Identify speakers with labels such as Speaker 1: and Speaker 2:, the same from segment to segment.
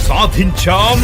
Speaker 1: సాధించాం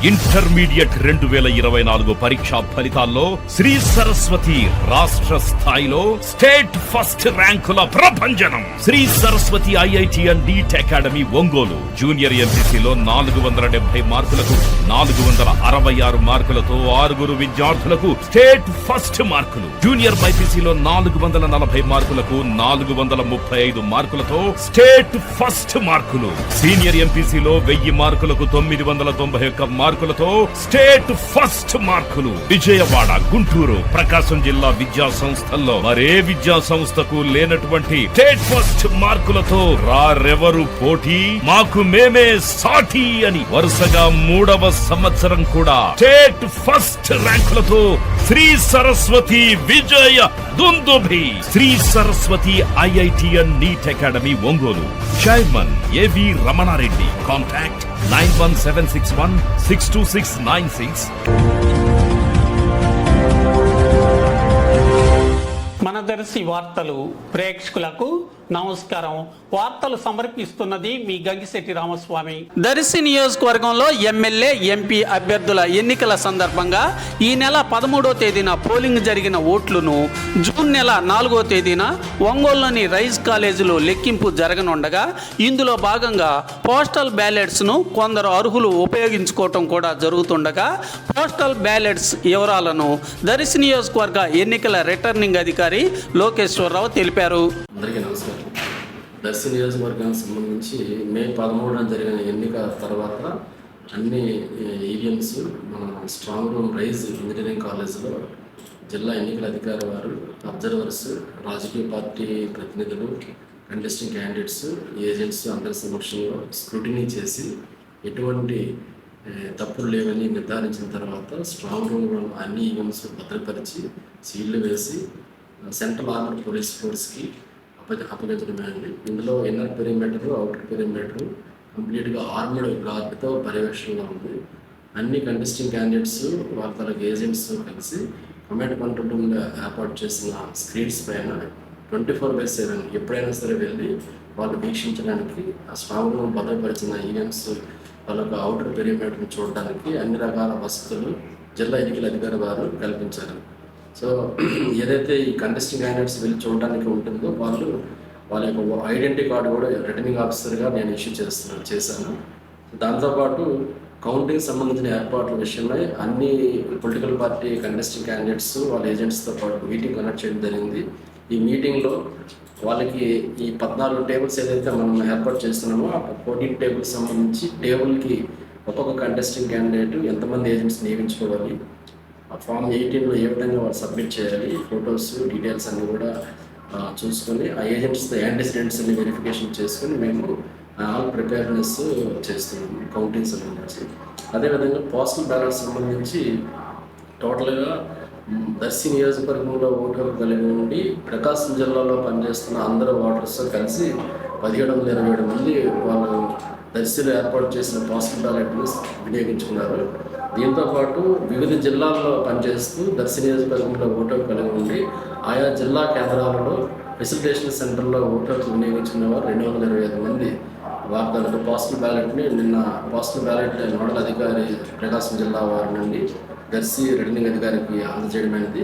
Speaker 1: ఇంటర్మీడియట్ 2024 పరీక్షా ఫలితాల్లో శ్రీ సరస్వతి రాష్ట్ర స్థాయిలో స్టేట్ ఫస్ట్ ర్యాంకుల ప్రభంజనం. Shri Saraswati IIT and NEET academy Ongole junior ఎంపీసీలో 470 మార్కులకు 466 మార్కులతో 6 విద్యార్థులకు స్టేట్ ఫస్ట్ మార్కులు. జూనియర్ బైపీసీలో 440 మార్కులకు 435 మార్కులతో స్టేట్ ఫస్ట్ మార్కులు. సీనియర్ ఎంపీసీలో 1000 మార్కులకు 991 మార్కులతో స్టేట్ ఫస్ట్ మార్కులు. విజయవాడ, గుంటూరు, ప్రకాశం జిల్లా విద్యా సంస్థల్లో మరే విద్యా సంస్థకు లేనటువంటి స్టేట్ ఫస్ట్ మార్కులతో రారెవరు పోటీ, మాకు మేమే సాటి అని వరుసగా 3వ సంవత్సరం కూడా స్టేట్ ఫస్ట్ ర్యాంకులతో శ్రీ సరస్వతి విజయ దుందుభి. Shri Saraswati IIT and NEET academy Ongole. Chairman AV Ramanareddy. Contact 9176162696.
Speaker 2: మన దర్శి వార్తలు ప్రేక్షకులకు నమస్కారం. వార్తలు సమర్పిస్తున్నది మీ గంగిశెట్టి రామస్వామి. దర్శి నియోజకవర్గంలో ఎమ్మెల్యే, ఎంపీ అభ్యర్థుల ఎన్నికల సందర్భంగా ఈ నెల 13వ తేదీన పోలింగ్ జరిగిన ఓట్లను జూన్ నెల 4వ తేదీన ఒంగోలులోని రైస్ కాలేజీలో లెక్కింపు జరగనుండగా ఇందులో భాగంగా పోస్టల్ బ్యాలెట్స్ను కొందరు అర్హులు ఉపయోగించుకోవటం కూడా జరుగుతుండగా పోస్టల్ బ్యాలెట్స్ వివరాలను దర్శి నియోజకవర్గ ఎన్నికల రిటర్నింగ్ అధికారి లోకేశ్వరరావు తెలిపారు.
Speaker 3: అందరికీ నమస్కారం. దర్శి నియోజకవర్గానికి సంబంధించి మే 13న జరిగిన ఎన్నిక తర్వాత అన్ని ఈవీఎంస్ మన స్ట్రాంగ్ రూమ్ రైజ్ ఇంజనీరింగ్ కాలేజీలో జిల్లా ఎన్నికల అధికారి వారు, అబ్జర్వర్స్, రాజకీయ పార్టీ ప్రతినిధులు, కంటెస్టింగ్ క్యాండిడేట్స్, ఏజెంట్స్ అందరి సమక్షంలో స్క్రూటినీ చేసి ఎటువంటి తప్పులు లేవని నిర్ధారించిన తర్వాత స్ట్రాంగ్ రూమ్లో అన్ని ఈవెంట్స్ భద్రపరిచి సీళ్లు వేసి సెంట్రల్ ఆర్మర్ పోలీస్ ఫోర్స్కి అప్పగించడమేనండి. ఇందులో ఇన్నర్ పెరిమీటర్, అవుటర్ పెరిమీటర్ కంప్లీట్గా ఆర్మర్డ్ గార్డ్తో పర్యవేక్షణలో ఉంది. అన్ని కంటెస్టింగ్ క్యాండిడేట్స్ వాళ్ళ తరగతి ఏజెంట్స్ కలిసి కమాండ్ కంట్రోల్ రూమ్ ఏర్పాటు చేసిన స్క్రీన్స్ పైన 24/7 ఎప్పుడైనా సరే వెళ్ళి వాళ్ళు వీక్షించడానికి ఆ స్ట్రాంగ్ రూమ్ భద్రపరిచిన ఈవెంట్స్ వాళ్ళకు అవుటర్ పెరిమీటర్ని చూడడానికి అన్ని రకాల వసతులు జిల్లా ఎన్నికల అధికారి వారు కల్పించారు. సో ఏదైతే ఈ కంటెస్టింగ్ క్యాండిడేట్స్ వెళ్ళి చూడడానికి ఉంటుందో వాళ్ళ యొక్క ఐడెంటిటీ కార్డు కూడా రిటర్నింగ్ ఆఫీసర్గా నేను ఇష్యూ చేశాను. దాంతోపాటు కౌంటింగ్ సంబంధించిన ఏర్పాట్ల విషయమై అన్ని పొలిటికల్ పార్టీ కంటెస్టింగ్ క్యాండిడేట్స్ వాళ్ళ ఏజెంట్స్తో పాటు మీటింగ్ కండక్ట్ చేయడం జరిగింది. ఈ మీటింగ్లో వాళ్ళకి ఈ 14 టేబుల్స్ ఏదైతే మనం ఏర్పాటు చేస్తున్నామో ఆ 14 టేబుల్స్ సంబంధించి టేబుల్కి ఒక్కొక్క కంటెస్టింగ్ క్యాండిడేట్ ఎంతమంది ఏజెంట్స్ నియమించుకోవాలి, ఆ ఫామ్ 18లో ఏ విధంగా వాళ్ళు సబ్మిట్ చేయాలి, ఫొటోస్ డీటెయిల్స్ అన్నీ కూడా చూసుకొని ఆ ఏజెంట్స్తో యాంటిసిడెంట్స్ అన్ని వెరిఫికేషన్ చేసుకొని మేము ఆల్ ప్రిపేర్నెస్ చేస్తున్నాము కౌంటింగ్ సంబంధించి. అదేవిధంగా పోస్టల్ బ్యాలెట్ సంబంధించి టోటల్గా దర్శి నియోజకవర్గంలో ఓటర్లు కలిగి ఉండి ప్రకాశం జిల్లాలో పనిచేస్తున్న అందరూ ఓటర్స్ కలిసి 1727 మంది వాళ్ళు దర్శిలో ఏర్పాటు చేసిన పోస్టల్ బ్యాలెట్ను వినియోగించుకున్నారు. దీంతోపాటు వివిధ జిల్లాల్లో పనిచేస్తూ దర్శి నియోజకవర్గంలో ఓటర్లు కలిగి ఉండి ఆయా జిల్లా కేంద్రాలలో ఫెసిలిటేషన్ సెంటర్లో ఓటర్లు వినియోగించుకున్న వారు 225 మంది వారి పోస్టల్ బ్యాలెట్ని నిన్న పోస్టల్ బ్యాలెట్ నోడల్ అధికారి ప్రకాశం జిల్లా వారి నుండి దర్శి రిటర్నింగ్ అధికారికి అందజేయడమైనది.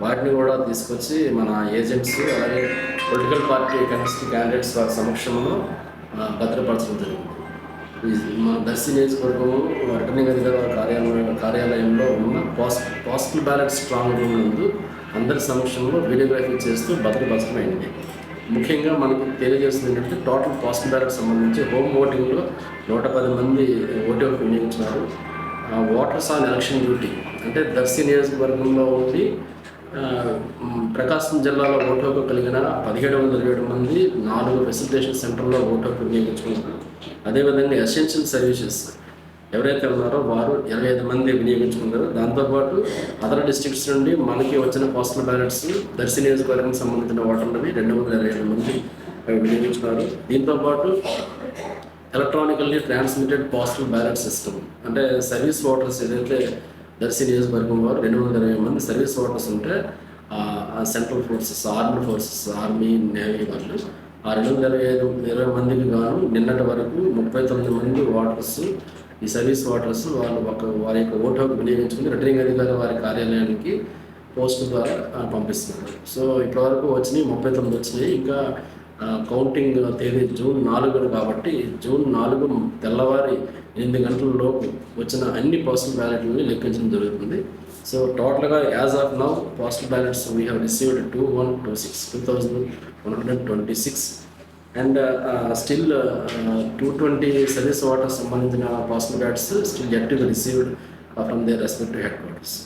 Speaker 3: వాటిని కూడా తీసుకొచ్చి మన ఏజెంట్స్ అలాగే పొలిటికల్ పార్టీ కంటెస్టింగ్ క్యాండిడేట్స్ వారి సమక్షంలో భద్రపరచడం జరిగింది. మన దర్శి నియోజకవర్గము రిటర్నింగ్ అధికారి కార్యాలయంలో ఉన్న పోస్టల్ బ్యాలెట్ స్ట్రాంగ్ రూమ్ నందు అందరి సమక్షంలో వీడియోగ్రఫీ చేస్తూ భద్రపరచడం అయింది. ముఖ్యంగా మనకు తెలియజేస్తుంది ఏంటంటే టోటల్ పోస్టల్ బ్యాలెట్ సంబంధించి హోమ్ ఓటింగ్లో 110 మంది ఓటు వినియోగించినారు. ఓటర్స్ ఆన్ ఎలక్షన్ డ్యూటీ అంటే దర్శి నియోజకవర్గంలో ఉండి ప్రకాశం జిల్లాలో ఓటు హక్కు కలిగిన 1727 మంది 4 ఫెసిలిటేషన్ సెంటర్లో ఓటు హక్కు వినియోగించుకున్నారు. అదేవిధంగా ఎసెన్షియల్ సర్వీసెస్ ఎవరైతే ఉన్నారో వారు 25 మంది వినియోగించుకున్నారు. దాంతోపాటు అదర్ డిస్ట్రిక్ట్స్ నుండి మనకి వచ్చిన పోస్టల్ బ్యాలెట్స్ దర్శి నియోజకవర్గానికి సంబంధించిన ఓటర్లని 227 మంది వినియోగించుకున్నారు. దీంతోపాటు electronically transmitted postal ballot system అంటే సర్వీస్ ఓటర్స్ ఏదైతే దర్శి నియోజకవర్గం వారు 220 మంది సర్వీస్ ఓటర్స్ ఉంటే central forces, army forces, army, navy వాళ్ళు ఆ 220 మందికి గాను నిన్నటి వరకు 39 మంది ఓటర్స్, ఈ సర్వీస్ ఓటర్స్ వారి యొక్క ఓటు హక్కు వినియోగించుకుని రిటర్నింగ్ అధికారి వారి కార్యాలయానికి పోస్ట్ ద్వారా పంపిస్తున్నారు. సో ఇప్పటివరకు వచ్చినాయి 39 వచ్చినాయి. ఇంకా కౌంటింగ్ తేదీ జూన్ 4 కాబట్టి జూన్ 4 తెల్లవారి 8 గంటలలోపు వచ్చిన అన్ని పోస్టల్ బ్యాలెట్లని లెక్కించడం జరుగుతుంది. సో టోటల్గా as of now postal ballots we have received 2126 and still 220 service voters సంబంధించిన postal ballots still yet to be received from their respective head quarters.